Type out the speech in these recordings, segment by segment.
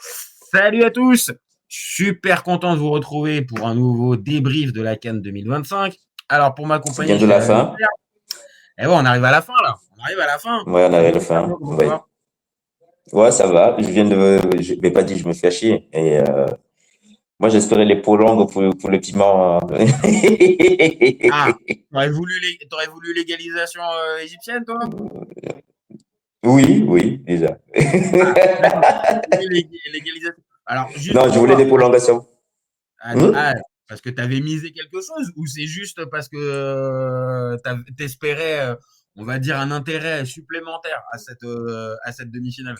Salut à tous! Super content de vous retrouver pour un nouveau débrief de la CAN 2025. Alors, pour C'est m'accompagner, bientôt je suis la avec fin. Pierre. Et ouais, on arrive à la fin là. On arrive à la fin. Ouais, on Mon arrive à la petit Pierre, fin. comment ça Ouais. va? Ouais, ça va. Je vais pas dire que je me fais chier. Et moi, j'espérais les prolongues pour le piment. Ah, t'aurais voulu légalisation égyptienne, toi? Oui, oui, déjà. Ah, d'accord. T'aurais voulu légalisation. Alors, juste Non, pour je voulais des savoir, prolongations. Hmm. parce que t'avais misé quelque chose ou c'est juste parce que t'espérais, on va dire, un intérêt supplémentaire à cette demi-finale?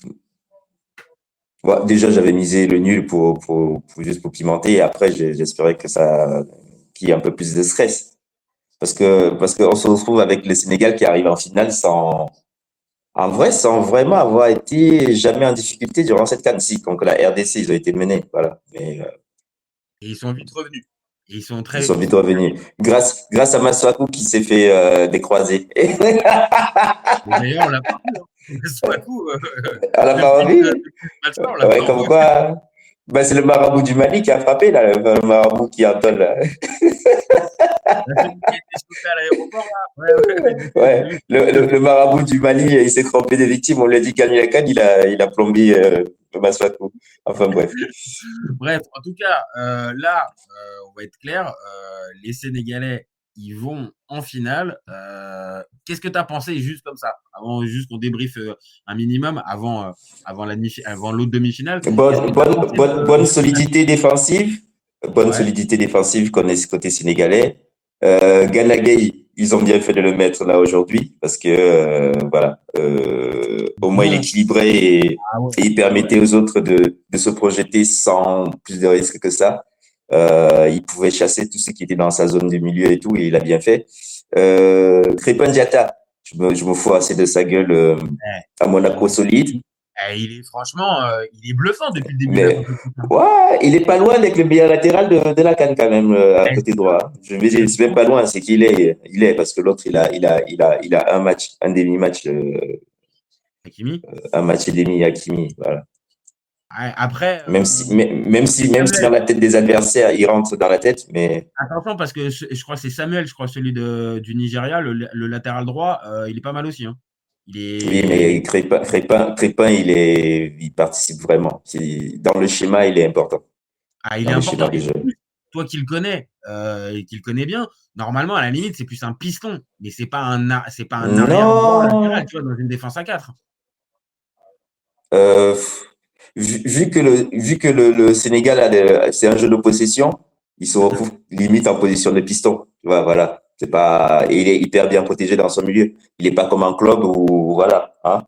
Ouais, déjà, j'avais misé le nul juste pour pimenter. Et après, j'espérais qu'il y ait un peu plus de stress. Parce qu'on se retrouve avec le Sénégal qui arrive en finale en vrai, sans vraiment avoir été jamais en difficulté durant cette CAN-ci. Donc la RDC, ils ont été menés, voilà. Mais Et ils sont vite revenus. Et ils sont ils très, sont vite revenus. Grâce à Masuaku qui s'est fait décroiser. et d'ailleurs, on l'a pas vu, hein. Masuaku, À la Farabi, depuis ce match-là, on l'a pas ouais, comme revu. quoi, bah, c'est le marabout du Mali qui a frappé, là, le marabout qui entonne, là. Là, celui qui a été chopé à l'aéroport, là. Ouais, ouais, j'ai Ouais, vu. le marabout du Mali, il s'est trompé des victimes. On lui a dit gagne la canne, il a plombé Masuaku. Enfin bref. Bref, en tout cas, là, on va être clair, les Sénégalais, ils vont en finale. Qu'est-ce que tu as pensé juste comme ça, avant juste qu'on débriefe un minimum avant l'autre demi-finale? Qu'est-ce que tu as pensé Bonne de ce match? solidité défensive. Bonne Ouais. solidité défensive côté sénégalais. Gana Gueye, ils ont bien fait de le mettre là aujourd'hui parce que voilà, au moins il Bon, équilibrait ah ouais, et il ah ouais. permettait aux autres de se projeter sans plus de risques que ça. Il pouvait chasser tout ce qui était dans sa zone de milieu et tout et il a bien fait. Crépin Diatta, je me fous assez de sa gueule Eh, à Monaco il, solide. il est franchement, il est bluffant depuis le début de la Mais compétition. ouais, il est pas loin d'être le meilleur latéral de la CAN quand même, à Eh, côté droit. Je vais c'est dire, c'est même trop pas loin, c'est il est parce que l'autre il a un match, un demi-match, Hakimi. un match et demi Hakimi, voilà. Ouais, après, c'est Même si dans Samuel. la tête des adversaires, il rentre dans la tête, mais Attention parce que je crois que c'est Samuel, je crois, celui du Nigeria, le latéral droit, il est pas mal aussi, hein. Il oui, est, mais Crépin, il participe vraiment. Dans le schéma, il est important. il est Dans le important. schéma de Et jeu. en plus, toi qui le connais, et qui le connais bien, normalement, à la limite, c'est plus un piston, mais c'est pas un arrière droit latéral, Non, tu vois, dans une défense à 4. Euh, vu que le Sénégal c'est un jeu de possession, il se Tout à fait. retrouve limite en position de piston. Tu vois, voilà. C'est pas, et il est hyper bien protégé dans son milieu. Il est pas comme un club où, voilà, hein.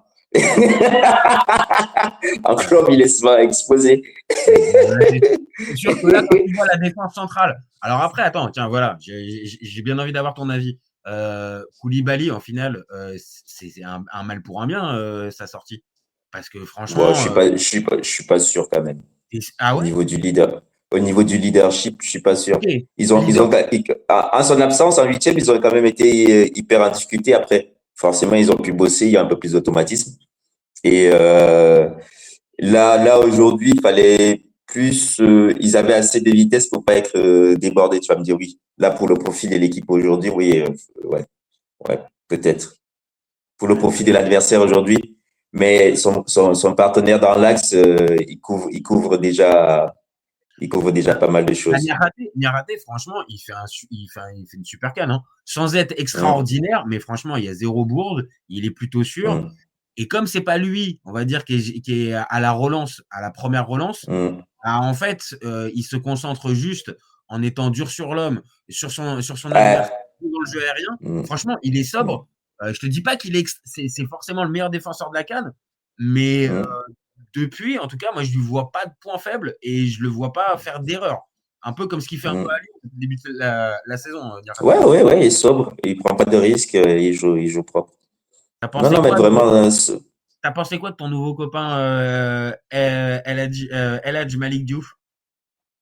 En club, il est souvent exposé. C'est sûr que là, quand tu vois la défense centrale. Alors après, attends, tiens, voilà, j'ai bien envie d'avoir ton avis. Koulibaly, en finale, c'est un mal pour un bien, sa sortie. Parce que Bon, franchement, je suis pas sûr quand même. ah Au ouais? niveau du leader, au niveau du leadership, je suis pas sûr. Ok, leader. En son absence, en huitième, ils ont quand même été hyper en difficulté. Après, forcément, ils ont pu bosser. Il y a un peu plus d'automatisme. Et là aujourd'hui, il fallait plus. Ils avaient assez de vitesse pour pas être débordés. Tu vas me dire oui. Là, pour le profil de l'équipe aujourd'hui, oui, ouais, ouais, peut-être. Pour le Ouais, profil de l'adversaire aujourd'hui, mais son partenaire dans l'axe, il couvre déjà pas mal de bah, choses. Niaraté, franchement, il fait une super canne, hein. Sans être Hum, extraordinaire, mais franchement, il y a zéro bourde, il est plutôt sûr. hum, Et comme c'est pas lui, on va dire, qui est à la relance, à la première relance, hum. bah, en fait, il se concentre juste en étant dur sur l'homme, sur son adversaire, Ah, dans le jeu aérien. hum, Franchement, il est hum, sobre. Je te dis pas c'est forcément le meilleur défenseur de la CAN, mais hum, depuis, en tout cas, moi, je lui vois pas de point faible et je le vois pas faire d'erreur. Un peu comme ce qu'il fait un peu à hum. Lyon depuis le début de la saison, Niakhaté. Ouais, ouais, ouais, il est sobre, il prend pas de risques, il joue propre. T'as Non, pensé non, mais quoi vraiment, T'as pensé quoi de ton nouveau copain El Hadj Malik Diouf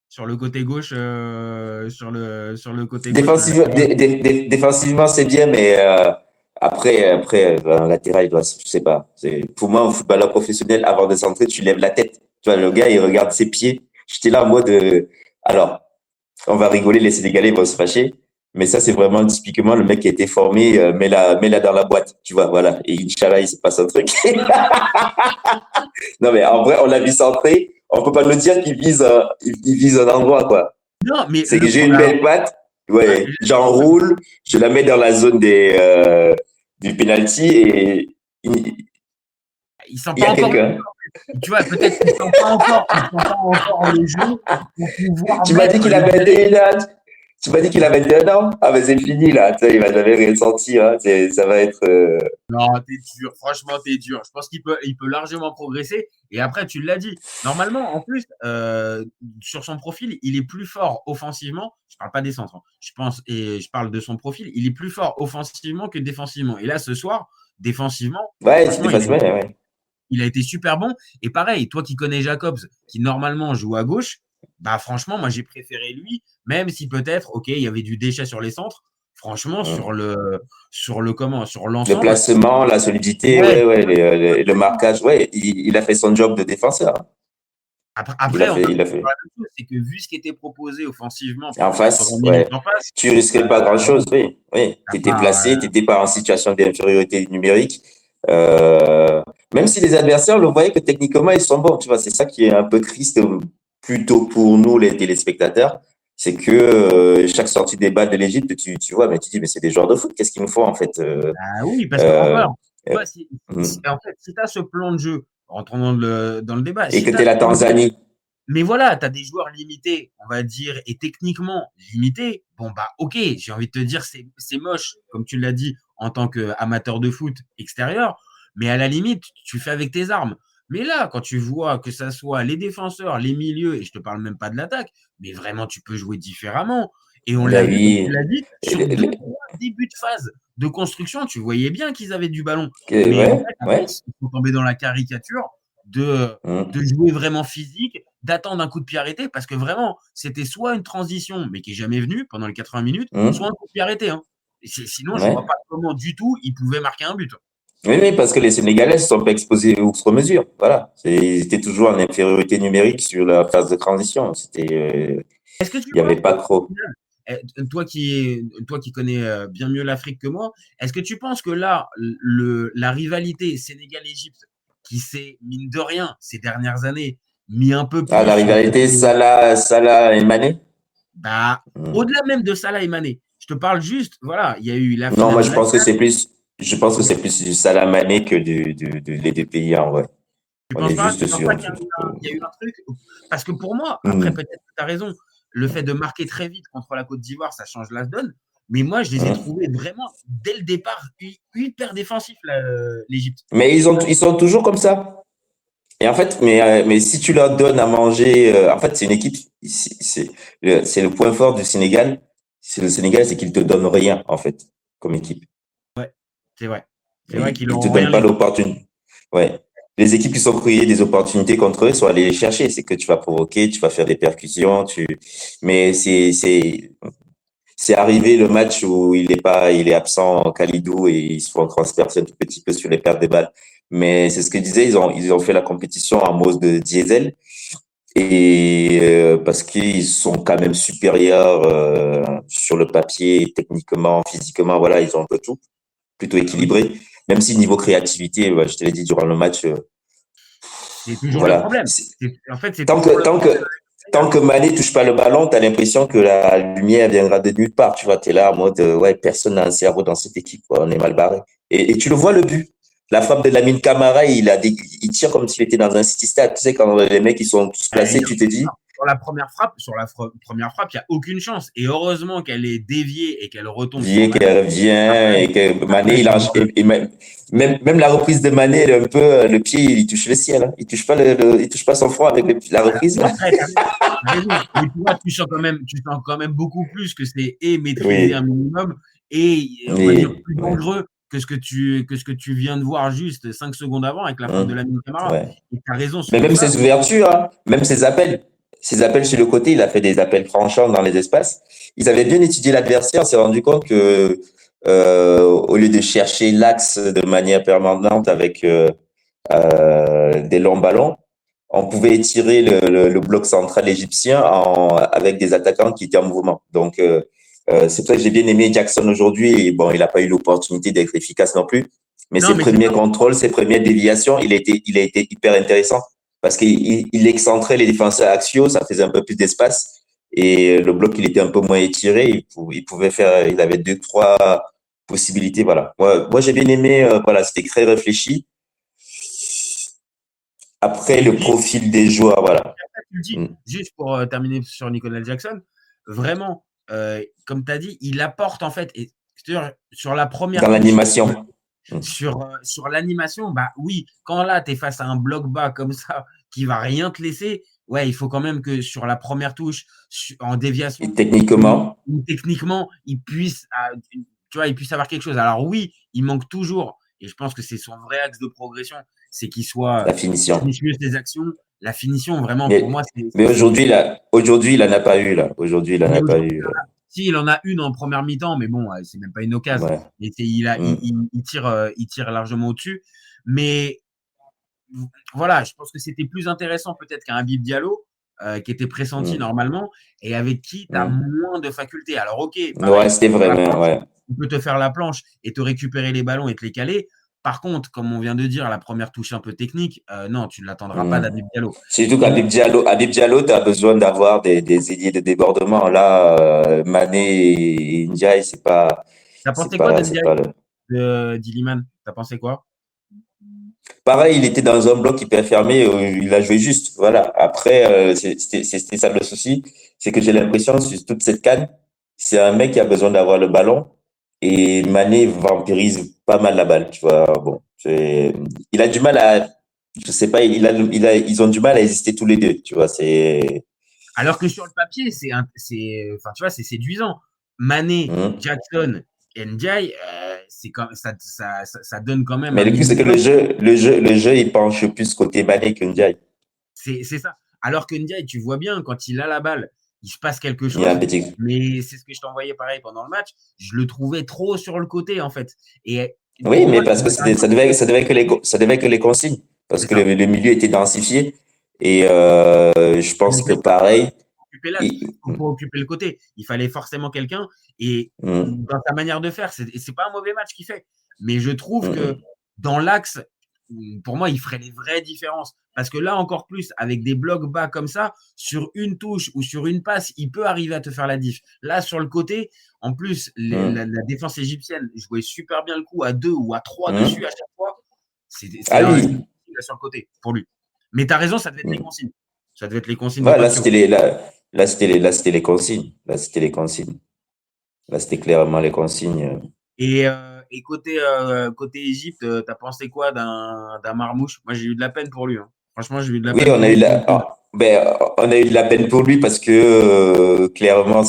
sur le côté gauche, sur le côté gauche latéral. défensivement, c'est bien, mais un latéral, il doit, je sais pas. Pour moi, un footballeur professionnel, avant de centrer, tu lèves la tête. Tu vois, le gars, il regarde ses pieds. J'étais là en mode, alors, on va rigoler, les Sénégalais vont se fâcher. Mais ça, c'est vraiment typiquement le mec qui a été formé, mets-la dans la boîte, tu vois, voilà. Et Inch'Allah, il se passe un truc. Non, mais en vrai, on l'a vu centrer. On peut pas nous dire qu'il vise un endroit, quoi. Non, mais C'est que j'ai une belle patte, ouais, j'enroule, je la mets dans la zone du penalty et il sent il y pas a encore. quelqu'un. Tu vois, peut-être qu'il sent pas encore, il sent pas encore le jeu pour pouvoir Tu m'as dit mettre qu'il a les 21 ans. Tu m'as dit qu'il a 21 ans. Ah, mais c'est fini, là. Tu sais, il va jamais rien sentir, hein. Ça va être, Non, t'es dur. Franchement, t'es dur. Je pense qu'il peut largement progresser. Et après, tu l'as dit. Normalement, en plus, sur son profil, il est plus fort offensivement. Je parle pas des centres, hein. Je pense, et je parle de son profil. Il est plus fort offensivement que défensivement. Et là, ce soir, défensivement, ouais, c'est franchement, des faciles, ouais. il a été super bon. Et pareil, toi qui connais Jacobs, qui normalement joue à gauche, bah franchement, moi j'ai préféré lui, même si peut-être, ok, il y avait du déchet sur les centres. Franchement, Hum. sur Le l'ensemble, placement, la solidité, ouais, ouais, le marquage, ouais, il a fait son job de défenseur, hein. après, on a Il a fait. la même chose, c'est que vu ce qui était proposé offensivement En pour 80 face, minutes ouais. en face, Tu risquais pas grand-chose, oui. Oui. t'as Tu étais pas, placé, tu n'étais pas en situation d'infériorité numérique. Euh, Même si les adversaires le voyaient que techniquement, ils sont bons. Tu vois, c'est ça qui est un peu triste, plutôt pour nous, les téléspectateurs. C'est que chaque sortie des balles de l'Égypte, tu vois, mais tu dis, mais c'est des joueurs de foot, qu'est-ce qu'il nous faut en fait bah oui, parce que euh, encore, tu euh, vois, mm. en fait, si tu as ce plan de jeu, rentrons dans le débat, Et si que tu tu as es ce la plan de jeu. Tanzanie. Mais voilà, tu as des joueurs limités, on va dire, et techniquement limités. Bon, bah, ok, j'ai envie de te dire, c'est moche, comme tu l'as dit, en tant qu'amateur de foot extérieur, mais à la limite, tu fais avec tes armes. Mais là, quand tu vois que ça soit les défenseurs, les milieux, et je te parle même pas de l'attaque, mais vraiment, tu peux jouer différemment. Et on l'a Ben vu, comme tu oui. l'as dit, Et sur deux, trois débuts de phase de construction, tu voyais bien qu'ils avaient du ballon. Mais en ouais, fait, après, ouais. ils sont tombés dans la caricature de Mm, jouer vraiment physique, d'attendre un coup de pied arrêté, parce que vraiment, c'était soit une transition, mais qui est jamais venue pendant les 80 minutes, soit un mm, coup de pied arrêté, hein. Sinon, je vois ouais. pas comment du tout ils pouvaient marquer un but. Oui, oui, parce que les Sénégalais ne sont pas exposés outre mesure. Voilà. Ils étaient toujours en infériorité numérique sur la phase de transition. Est-ce que tu Il n'y avait penses, pas trop. toi qui connais bien mieux l'Afrique que moi, est-ce que tu penses que là, la rivalité Sénégal-Égypte, qui s'est, mine de rien, ces dernières années, mis un peu Ah, plus la sur le rivalité côté, Salah et Mané? bah, Mm. au-delà même de Salah et Mané, je te parle juste, voilà, il y a eu la Non, moi, finale de la CAN. c'est plus du Salah Mané que les deux pays, en vrai. Tu On penses est pas, juste tu penses sur. pas qu'il y a eu un truc? Parce que pour moi, après, Mm, peut-être que tu as raison, le fait de marquer très vite contre la Côte d'Ivoire, ça change la donne. Mais moi, je les ai mm. trouvés vraiment, dès le départ, hyper défensifs, l'Égypte. Mais ils sont toujours comme ça. Et en fait, mais si tu leur donnes à manger, en fait, c'est une équipe, c'est le point fort du Sénégal. C'est le Sénégal, c'est qu'ils te donnent rien, en fait, comme équipe. C'est vrai. C'est vrai qu'ils Ils te n'auront rien donnent pas laissé. l'opportunité. Ouais. Les équipes qui sont créées des opportunités contre eux sont allées les chercher. C'est que tu vas provoquer, tu vas faire des percussions, mais c'est arrivé le match où il est absent, Kalidou, et ils se font transpercer un tout petit peu sur les pertes de balles. Mais c'est ce que je disais, ils ont fait la compétition en mode de diesel. Et parce qu'ils sont quand même supérieurs sur le papier, techniquement, physiquement, voilà, ils ont un peu tout, plutôt Ah oui, équilibré. Même si niveau créativité, je te l'ai dit durant le match, c'est toujours le voilà. problème. En fait, c'est Tant toujours que, le tant problème de que, tant que Mané touche pas le ballon, tu as l'impression que la lumière viendra de nulle part. Tu vois, tu es là en mode, ouais, personne n'a un cerveau dans cette équipe, quoi. On est mal barré. Et tu le vois, le but. La frappe de Lamine Camara, il tire comme s'il était dans un city stade. Tu sais, quand les mecs, ils sont tous placés, tu te dis, sur la première frappe, il n'y a aucune chance. Et heureusement qu'elle est déviée et qu'elle retombe sur Vier qui Mané. revient Après, et que après Mané, sur le- et même la reprise de Mané, elle est un peu, le pied, il touche le ciel, hein. Il touche pas il touche pas son front avec la voilà. reprise, là. Après, t'as raison. Mais tu vois, tu sens quand même beaucoup plus que c'est maîtrisé un Oui. minimum et on va dire Oui. plus Oui. dangereux que ce que tu viens de voir juste 5 secondes avant avec la frappe de Lamine Camara. Ouais. Et tu as raison Mais sur même ça. ses ouvertures, hein, même ses appels sur le côté, il a fait des appels tranchants dans les espaces. Ils avaient bien étudié l'adversaire, on s'est rendu compte que au lieu de chercher l'axe de manière permanente avec des longs ballons, on pouvait étirer le bloc central égyptien avec des attaquants qui étaient en mouvement. Donc, c'est pour ça que j'ai bien aimé Jackson aujourd'hui. Et bon, il n'a pas eu l'opportunité d'être efficace non plus. Mais Non, ses mais c'est premiers ça. contrôles, ses premières déviations, il a été hyper intéressant parce qu'il excentrait les défenseurs axiaux, ça faisait un peu plus d'espace. Et le bloc, il était un peu moins étiré. Il pouvait faire, il avait deux, trois possibilités. Voilà. Moi j'ai bien aimé. Voilà, c'était très réfléchi. Après, le Et profil des joueurs, voilà. tu le dis, Mm. juste pour terminer sur Nicolas Jackson, vraiment, comme tu as dit, il apporte en fait, et sur la Dans première touche, l'animation. Mm. sur l'animation, bah oui, quand là, tu es face à un bloc bas comme ça, qui va rien te laisser, ouais, il faut quand même que sur la première touche, en Et déviation, techniquement, ou techniquement, tu vois, il puisse avoir quelque chose. Alors oui, il manque toujours, et je pense que c'est son vrai axe de progression, c'est qu'il soit la finition. finisse mieux ses actions. La finition, vraiment, pour moi, Mais, mais aujourd'hui, il en a pas eu, là. Aujourd'hui, il en mais a pas aujourd'hui, eu. si, il en a une en première mi-temps, mais bon, c'est même pas une occasion. Ouais. Et Mm. il tire largement au-dessus. Mais voilà, je pense que c'était plus intéressant peut-être qu'un Habib Diallo, qui était pressenti Mm. normalement, et avec qui tu as Mm. moins de facultés. Alors, ok, Ouais, pareil, c'était vraiment, ouais. il peut te faire la planche et te récupérer les ballons et te les caler. Par contre, comme on vient de dire, la première touche un peu technique, non, tu ne l'attendras pas Mm. d'Habib Diallo. Surtout Et Habib Diallo, tu as besoin d'avoir des ailiers de débordement. Là, Mané et Ndiaye, t'as pensé quoi de c'est Ndiaye, pas le. de Diliman? T'as pensé quoi? Pareil, il était dans un bloc hyper fermé, il a joué juste. Voilà. Après, c'était ça le souci. C'est que j'ai l'impression, sur toute cette CAN, c'est un mec qui a besoin d'avoir le ballon et Mané vampirise pas mal la balle, tu vois. Bon, il a du mal à, je sais pas, ils ont du mal à exister tous les deux, tu vois. Alors que sur le papier, enfin, tu vois, c'est séduisant. Mané, Hmm. Jackson, Ndiaye, c'est comme ça donne quand même Mais un le truc, c'est que minimum. le jeu, il penche plus côté Mané que Ndiaye. C'est ça. Alors que Ndiaye, tu vois bien, quand il a la balle, il se passe quelque Il y a un chose. petit. Mais c'est ce que je t'envoyais pareil pendant le match. Je le trouvais trop sur le côté, en fait. Et Oui, pour mais moi, parce que ça devait que les consignes. Parce c'est que ça. le milieu était densifié. Et je Mais pense que c'est ça, pareil. occuper l'axe, il- pour occuper le côté. Il fallait forcément quelqu'un. Et hum, dans sa manière de faire, c'est pas un mauvais match qu'il fait. Mais je trouve hum, que hum, dans l'axe, pour moi, il ferait les vraies différences. Parce que là, encore plus, avec des blocs bas comme ça, sur une touche ou sur une passe, il peut arriver à te faire la diff. Là, sur le côté, en plus, hum, la défense égyptienne jouait super bien le coup à 2 ou à 3 dessus à hum. chaque fois. Ah C'est oui. sur le côté pour lui. Mais tu as raison, ça devait être les Hum. consignes. Ça devait être les consignes de Ouais, Pacho. là, c'était les consignes. Là, c'était les consignes. Là, c'était clairement les consignes. Et côté Égypte, tu as pensé quoi d'un Marmouche? Moi, j'ai eu de la peine pour lui, hein. Franchement, j'ai eu de la Oui, peine pour lui. on a eu de la peine pour lui parce que clairement,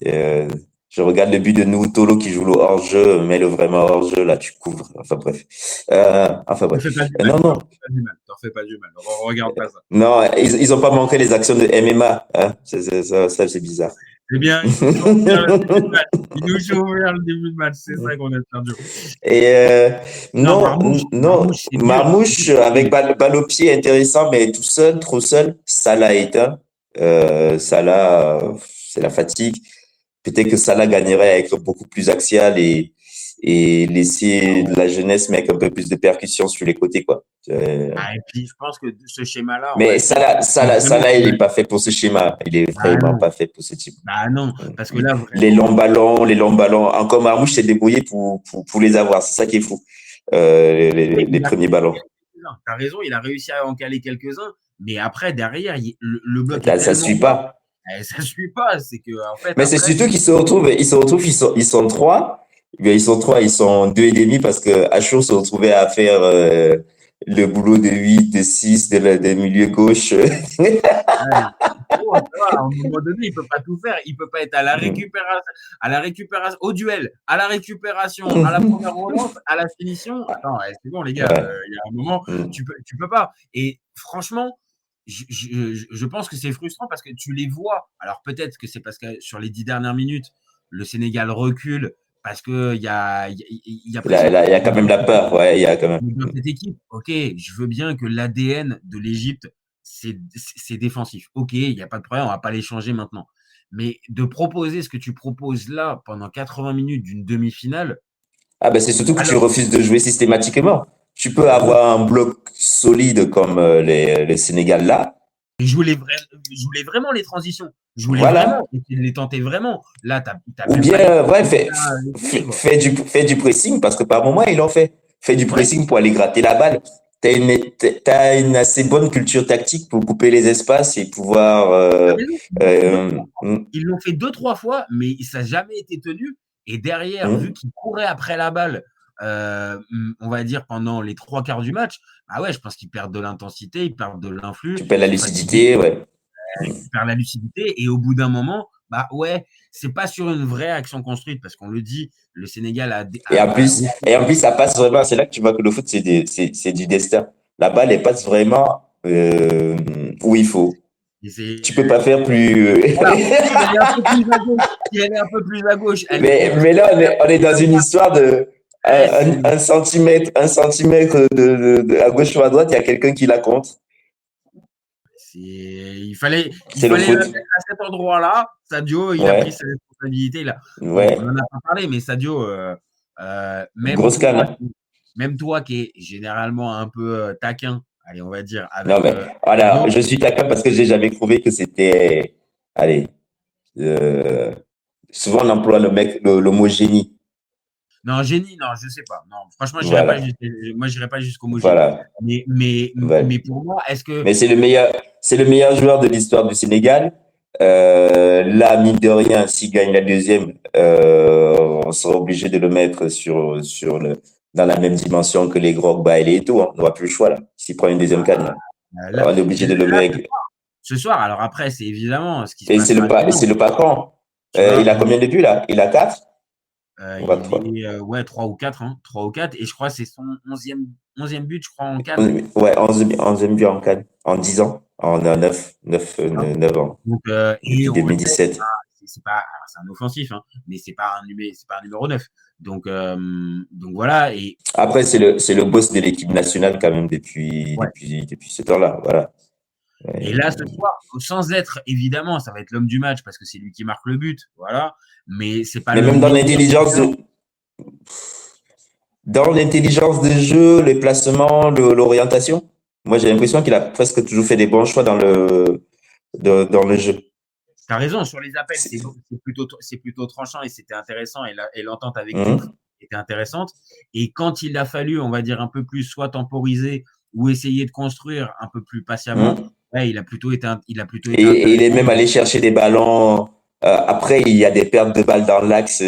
Euh, je regarde le but de Tolo qui joue le hors-jeu, mais le vraiment hors-jeu, là, tu couvres. Enfin bref. Ne fais pas du mal. Non, T'en non. fais pas du mal. T'en fais pas du mal. Regarde pas ça. Non, ils ont pas manqué les actions de MMA. Hein. Ça, c'est bizarre. Eh bien, il nous joue ouvert le début de match. Il nous joue ouvert le début de match. C'est ça qu'on a perdu. Et Non, non, non, Marmouche, c'est dur. Marmouche avec balle au pied intéressant, mais tout seul, trop seul. Salah est éteint. Salah, c'est la fatigue. Peut-être que Salah gagnerait à être beaucoup plus axial et laisser de la jeunesse, mais avec un peu plus de percussion sur les côtés, quoi. Ah, et puis, je pense que ce schéma-là, en Mais réalité, vraiment. Salah, il est pas fait pour ce schéma. Il est Ah vraiment non. pas fait pour ce type. Bah non. Parce que là, Les longs ballons. Encore Marmouche s'est débrouillé pour les avoir. C'est ça qui est fou. Les il a premiers ballons. quelques-uns. T'as raison, il a réussi à en caler quelques-uns. Mais après, derrière, le bloc est Là, ça tellement suit bas. pas. Ça ne suit pas. C'est que, en fait, Mais c'est après, surtout ils sont trois. Eh bien, ils sont trois, ils sont deux et demi parce que Achour se retrouvait à faire le boulot de 8 de 6 de milieu gauche. ouais, bon, ça va, à un moment donné, il peut pas tout faire. Il peut pas être à la récupération, au duel, à la récupération, à la première relance, à la finition. Attends, c'est bon, les gars, Ouais. il y a un moment, tu peux pas. Et franchement, je pense que c'est frustrant parce que tu les vois. Alors peut-être que c'est parce que sur les 10 dernières minutes, le Sénégal recule parce qu'il y a Là, pression. là, il y a quand même la peur. Ouais, il y a quand même. Dans cette équipe, ok, je veux bien que l'ADN de l'Égypte, c'est défensif. Ok, il n'y a pas de problème, on va pas les changer maintenant. Mais de proposer ce que tu proposes là pendant 80 minutes d'une demi-finale, Ah ben c'est surtout que tu alors, refuses de jouer systématiquement. Tu peux oui, avoir un bloc solide comme les Sénégal là. je voulais vraiment les transitions. Je voulais Voilà. vraiment, et tu les tentais vraiment. Là, tu n'as Ou même pas les bien, ouais, à les suivre. fais du pressing parce que par moment, ils l'ont fait. Fais du Ouais, pressing pour aller gratter la balle. T'as une assez bonne culture tactique pour couper les espaces et pouvoir. t'as raison. Euh, Ils l'ont fait deux, trois fois, mais ça n'a jamais été tenu. Et derrière, vu hum, qu'ils couraient après la balle, on va dire pendant les trois quarts du match, bah ouais, je pense qu'ils perdent de l'intensité, ils perdent de l'influx, tu perds la ils sont fatigués, lucidité, ouais. ils perdent la lucidité. Et au bout d'un moment, bah ouais, c'est pas sur une vraie action construite, parce qu'on le dit, le Sénégal Et en plus, ça passe vraiment. C'est là que tu vois que le foot, c'est du destin. La balle, elle passe vraiment où il faut. et c'est Tu peux pas faire plus. voilà. Si elle est un peu plus à gauche, si elle est un peu plus à gauche, elle est Mais là, si elle est un peu on est plus dans à une droite, histoire de ouais, c'est un centimètre à gauche ou à droite, il y a quelqu'un qui la compte. il C'est le fallait la foot. mettre à cet endroit-là. Sadio, il a pris Ouais, ses responsabilités là. Bon, on ouais. n'en a pas parlé, mais Sadio, Grosse canne, hein. même toi qui es généralement un peu taquin, allez, on va dire, Non, avec mais voilà, Sadio. je suis taquin parce que j'ai jamais trouvé que c'était. Allez, euh, souvent on emploie le mot génie. Non, génie, non, je sais pas. Non, franchement, Voilà, moi, j'irai pas jusqu'au mot génie. voilà. Ouais. Mais pour moi, est-ce que Mais c'est le meilleur joueur de l'histoire du Sénégal. Là, mine de rien, s'il gagne la deuxième, on sera obligé de le mettre dans la même dimension que les Drogba et les Eto'o, hein. On n'aura plus le choix, là. S'il prend une deuxième canne, là. là, On est obligé de le là, mettre. ce soir, alors après, c'est évidemment ce qui se Et passera c'est dimanche. le patron. Tu vois, Il a combien de buts, là? Il a 4? On va Il 3. est ouais, 3 ou 4, hein, 3 ou 4. Et je crois que c'est son onzième but, je crois, en Cannes. Ouais, 11e but en canne. En 10 ans. En 9 ans. Donc, et Depuis on le sait, 2017. c'est pas, alors, c'est un offensif, hein, mais c'est pas un numéro 9. Donc voilà. Et Après, c'est le boss de l'équipe nationale quand même ouais. depuis ce temps-là. Voilà. Et Ouais. là, ce soir, sans être évidemment, ça va être l'homme du match parce que c'est lui qui marque le but, voilà. Mais c'est pas Mais le même meilleur buteur. dans l'intelligence de jeu, les placements, l'orientation, moi j'ai l'impression qu'il a presque toujours fait des bons choix dans le jeu. T'as raison, sur les appels, C'est- c'est plutôt tranchant et c'était intéressant. Et l'entente avec Diouf Mhm. était intéressante. Et quand il a fallu, on va dire, un peu plus soit temporiser ou essayer de construire un peu plus patiemment, Mhm. ouais, il a plutôt été Et il est intéressant. même allé chercher des ballons. Après, il y a des pertes de balles dans l'axe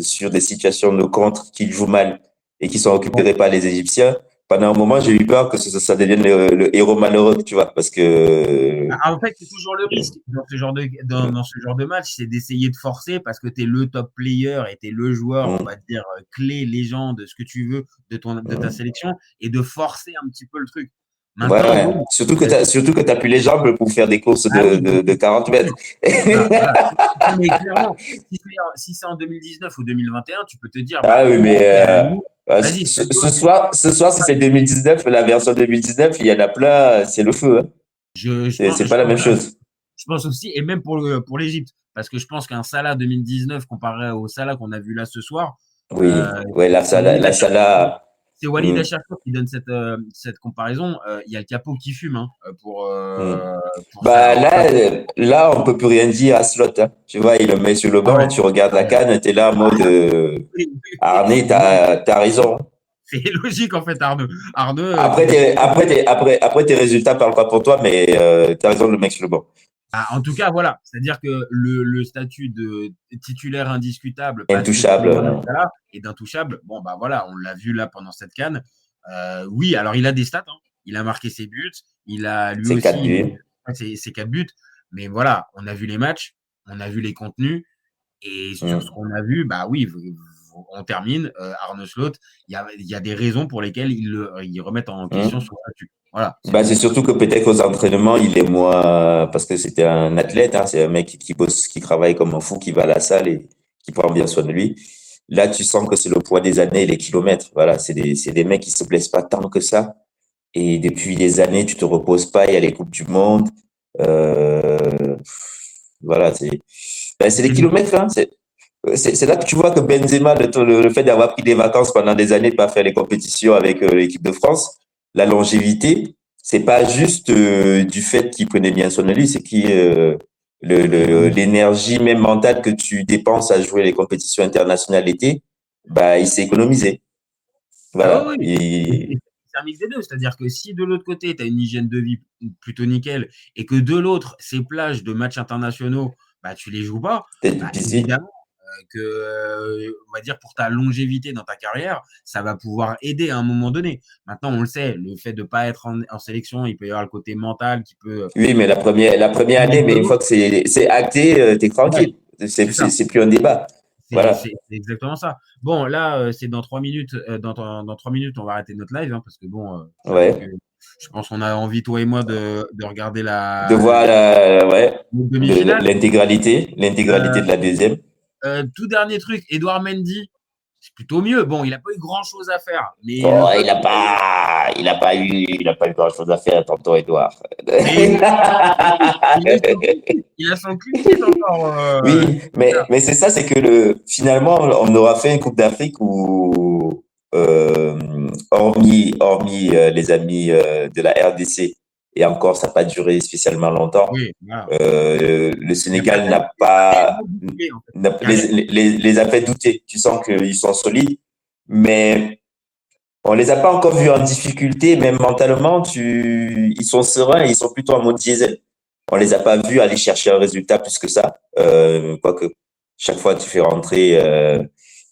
sur des situations de contre qui jouent mal et qui sont Ouais. récupérées par les Égyptiens. Pendant un moment, j'ai eu peur que ça devienne le héros malheureux, tu vois, parce que En fait, c'est toujours le risque dans ce genre de match, c'est d'essayer de forcer parce que tu es le top player et tu es le joueur, on va Mhm. dire, clé, légende, ce que tu veux de ta Mhm. sélection et de forcer un petit peu le truc. Ouais, Maintenant, ouais. oui, Surtout que t'as plus les jambes pour faire des courses ah oui, de 40 mètres. bah, voilà. Non, mais clairement, si c'est en 2019 ou 2021, tu peux te dire, bah, Ah oui, mais vas-y, ce soir, si c'est 2019, la version 2019, il y en a plein, c'est le feu, hein. C'est je pas la même pense, chose. je pense aussi, et même pour l'Égypte, parce que je pense qu'un Salah 2019 comparé au Salah qu'on a vu là ce soir, Oui, euh, ouais, c'est Walid la Salah. c'est Walid Hmm, Acharchour qui donne cette comparaison. Il y a le capot qui fume hein, hmm. pour ça. Bah là, on peut plus rien dire à Slot, hein. Tu vois, il le met sur le Ah banc, ouais. tu regardes la canne, t'es là en mode Oui, oui, oui. Arné, t'as raison. C'est logique en fait, Arnaud. Arnaud, Après, tes résultats parlent pas pour toi, mais t'as raison de le mec sur le banc. bah, en tout cas, voilà. C'est-à-dire que le statut de titulaire indiscutable passe Intouchable, effectivement à non. Salah et d'intouchable. Bon, bah voilà, on l'a vu là pendant cette canne. Oui, alors il a des stats. Hein. Il a marqué ses buts. Il a lui C'est 4 aussi buts. ses 4 buts. Mais voilà, on a vu les matchs, on a vu les contenus. Et sur ce Hmm. qu'on a vu, bah oui, on termine. Arne Slot, il y a des raisons pour lesquelles ils remettent en question Hmm. son statut. Voilà, c'est Bah, tout. c'est surtout que peut-être aux entraînements, il est moins, parce que c'était un athlète, hein, c'est un mec qui bosse, qui travaille comme un fou, qui va à la salle et qui prend bien soin de lui. Là, tu sens que c'est le poids des années et les kilomètres. Voilà, c'est des mecs qui se blessent pas tant que ça. Et depuis des années, tu te reposes pas. Il y a les coupes du monde. Euh, voilà, c'est des C'est le- kilomètres. Hein, c'est là que tu vois que Benzema, le fait d'avoir pris des vacances pendant des années, de pas faire les compétitions avec l'équipe de France, la longévité, c'est pas juste du fait qu'il prenait bien soin de lui, c'est qui l'énergie même mentale que tu dépenses à jouer les compétitions internationales l'été, bah il s'est économisé. Ah oui, Voilà. oui. C'est un mix des deux. C'est-à-dire que si de l'autre côté, tu as une hygiène de vie plutôt nickel et que de l'autre, ces plages de matchs internationaux, bah, tu les joues pas, Peut-être bah, 18. évidemment que, on va dire, pour ta longévité dans ta carrière, ça va pouvoir aider à un moment donné. Maintenant, on le sait, le fait de ne pas être en sélection, il peut y avoir le côté mental qui peut Oui, mais la première année, mettre de mais une fois l'autre. que c'est acté, t'es Ouais, tranquille. c'est ça. C'est plus un débat. Voilà. C'est exactement ça. Bon, là, c'est dans 3 minutes. Dans 3 minutes, on va arrêter notre live, hein, parce que bon, j'avoue que Ouais. je pense qu'on a envie, toi et moi, de regarder De voir ouais, les demi-finales. l'intégralité Euh, de la deuxième. Tout dernier truc, Edouard Mendy, c'est plutôt mieux. Bon, il n'a pas eu grand-chose à faire, mais le Oh, peu qu'il a eu, il a pas eu grand-chose à faire, tonton Edouard. mais il a eu son clean sheet. Il a son clean sheet encore. Oui, mais c'est ça, c'est que finalement, on aura fait une Coupe d'Afrique où, hormis les amis de la RDC, et encore, ça n'a pas duré spécialement longtemps, Oui, voilà. le Il n'y a pas Sénégal tellement, n'a il a pas pas, réellement bousculé, en fait. Il y a rien. les a fait douter. Tu sens qu'ils sont solides, mais on les a pas encore vus en difficulté, même mentalement, ils sont sereins, ils sont plutôt en mode diesel. On les a pas vus aller chercher un résultat plus que ça. Quoique, chaque fois, tu fais rentrer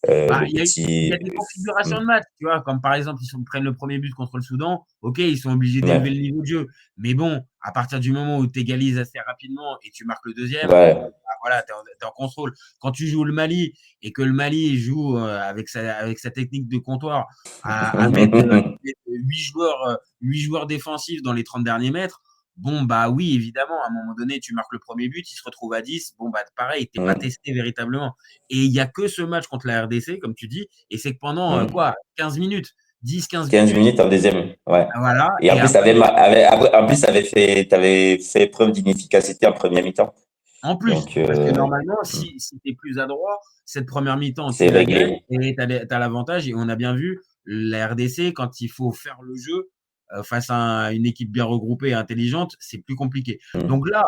Bah, le il y petit. a des configurations de match, tu vois, comme par exemple, ils prennent le premier but contre le Soudan, ok, ils sont obligés d'élever le Ouais, niveau de jeu. Mais bon, à partir du moment où tu égalises assez rapidement et tu marques le deuxième, bon, ouais. bah, voilà, t'es en contrôle. Quand tu joues le Mali et que le Mali joue avec sa technique de comptoir à mettre 8 joueurs défensifs dans les 30 derniers mètres, bon, bah oui, évidemment, à un moment donné, tu marques le premier but, il se retrouve à 10, bon, bah pareil, t'es pas testé véritablement. Et il n'y a que ce match contre la RDC, comme tu dis, et c'est que pendant quoi, 15 minutes, 10-15 15 minutes, minutes en deuxième. Ouais. voilà, Et en et plus, après, en plus, t'avais fait preuve d'inefficacité en première mi-temps. en plus, Donc, parce que normalement, si tu es plus adroit, cette première mi-temps, tu c'est la gagnes réglé. et tu as l'avantage. Et on a bien vu la RDC, quand il faut faire le jeu face à une équipe bien regroupée et intelligente, c'est plus compliqué. Donc là,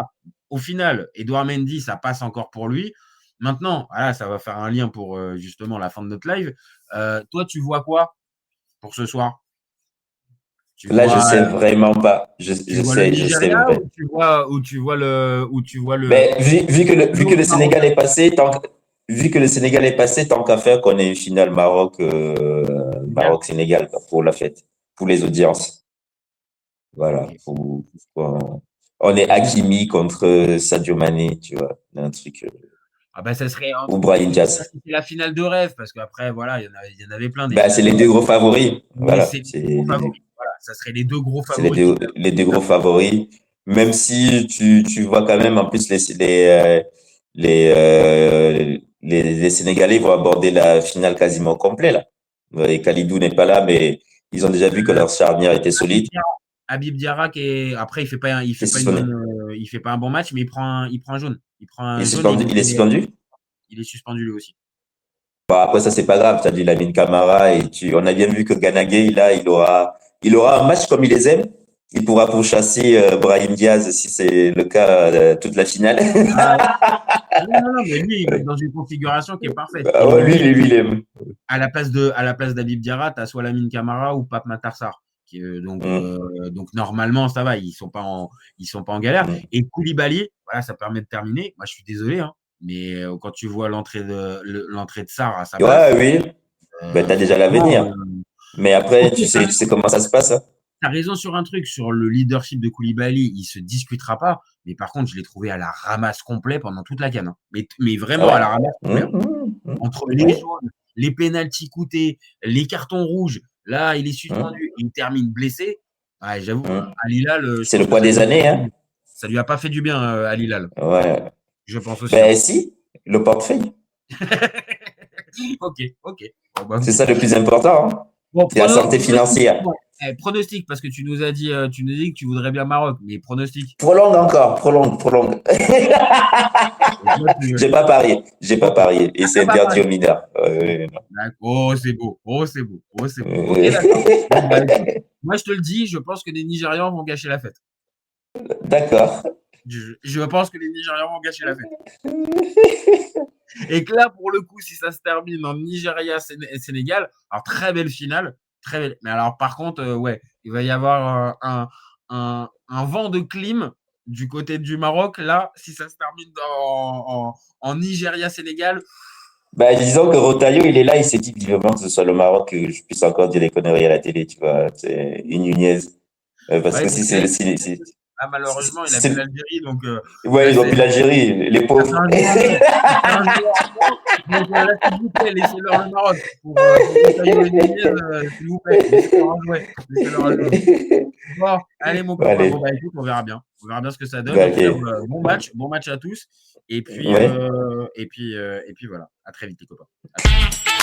au final, Edouard Mendy, ça passe encore pour lui. Maintenant, voilà, ça va faire un lien pour justement la fin de notre live. Toi, tu vois quoi pour ce soir? Tu Là, je vois, sais vraiment pas. tu vois le Je sais Nigeria vrai. ou tu vois Mais vu que l'autre le Sénégal Marocain? est passé, vu que le Sénégal est passé, tant qu'à faire qu'on ait une finale Sénégal? Maroc-Sénégal quoi, pour la fête, pour les audiences. Ok. Voilà. On est Hakimi contre Sadio Mané, tu vois, un truc. Ah bah ça serait, Ou Brahim je sais pas Diaz. si c'est la finale de rêve, parce qu'après, voilà, il y en avait plein des Bah, c'est finales de les deux rêve. gros favoris. Mais Voilà. c'est les deux gros favoris. Voilà, ça serait les deux gros C'est favoris qui les deux qui gros favoris. Même si tu vois quand même, en plus, les Sénégalais vont aborder la finale quasiment au complet, là. Et Kalidou n'est pas là, mais ils ont déjà vu que Euh, leur charnière était Habib solide. Diarra, Habib Diarra après il Il est fait pas une suspendu. bonne, il fait pas un bon match, mais il prend un jaune. Il prend Il est un jaune et suspendu. Il est suspendu. il est suspendu lui aussi. Bon, après, ça, c'est pas grave. Tu as dit Lamine Camara et on a bien vu que Ganagay, là, il aura un match comme il les aime. Il pourra pourchasser Brahim Diaz si c'est le cas toute la finale. Ah, non, non, non, mais lui, il va être dans une configuration qui est parfaite. Ah ouais, lui, il aime. À la place d'Habib Diarra, tu as soit Lamine Camara ou Pape Matar Sarr. Hum, Donc normalement, ça va, ils sont pas en galère. hum. Et Koulibaly, voilà, ça permet de terminer. Moi, je suis désolé, hein, mais quand tu vois l'entrée de Sarr à sa place, Ouais, oui. Ben, t'as déjà franchement, l'avenir. Mais après, ok, t'as tu raison, sais comment ça se passe, hein. t'as raison sur un truc, sur le leadership de Koulibaly, il se discutera pas. Mais par contre, je l'ai trouvé à la ramasse complet pendant toute la CAN, hein. Mais Ah vraiment à la ouais. ramasse complet, hein. Entre les Oui. jaunes, les pénaltys coûtés, les cartons rouges, là, il est Hum, suspendu, il termine blessé. Ouais, j'avoue, hum. à Hilal, je C'est pense le que poids des années, hein. ça lui a pas fait du bien à Hilal. Ouais. Je pense aussi, hein. Ben si, le portefeuille. Ok, ok. Bon, bah, C'est ça le plus important, hein. bon, C'est la santé financière. bon, pronostic, parce que tu nous dis que tu voudrais bien Maroc, mais pronostic. Prolongue encore, prolongue, prolongue. Et toi, J'ai pas parié, j'ai pas ok. parié. Et Ah, c'est t'as pas interdit parlé. aux mineurs. D'accord. Oh, c'est beau. Oh, c'est beau. Oh, c'est beau. Ok, Euh, d'accord. Bon, bah, écoute, moi, je te le dis, je pense que les Nigérians vont gâcher la fête. D'accord. Je pense que les Nigérians vont gâcher la fête. Et que là, pour le coup, si ça se termine en Nigeria-Sénégal, alors très belle finale, très belle. Mais alors, par contre, ouais, il va y avoir un vent de clim du côté du Maroc. Là, si ça se termine en Nigeria-Sénégal, Bah, disons que Rotaillot, il est là, il s'est dit vivement que ce soit le Maroc que je puisse encore dire des conneries à la télé, tu vois. C'est une Nunez. Parce ouais, que parce si que là, c'est, si, si, ah, malheureusement, il a vu c'est- l'Algérie, donc ouais, là, ils ont c'est pris l'Algérie, les ça fait pauvres. un jour en moins. Ça fait un jour en moins. Donc là, s'il vous plaît, laissez-leur le Maroc. Pour Rotaillot et Nunez, s'il vous plaît, laissez-leur un jouet. Laissez-leur un jouet. Bon, allez, mon copain. Bon, Allez, bah écoute, on verra bien. On verra bien ce que ça donne. bah, En tout cas, ok. bon match à tous. Et puis, Ouais. voilà. À très vite, les copains. À très vite.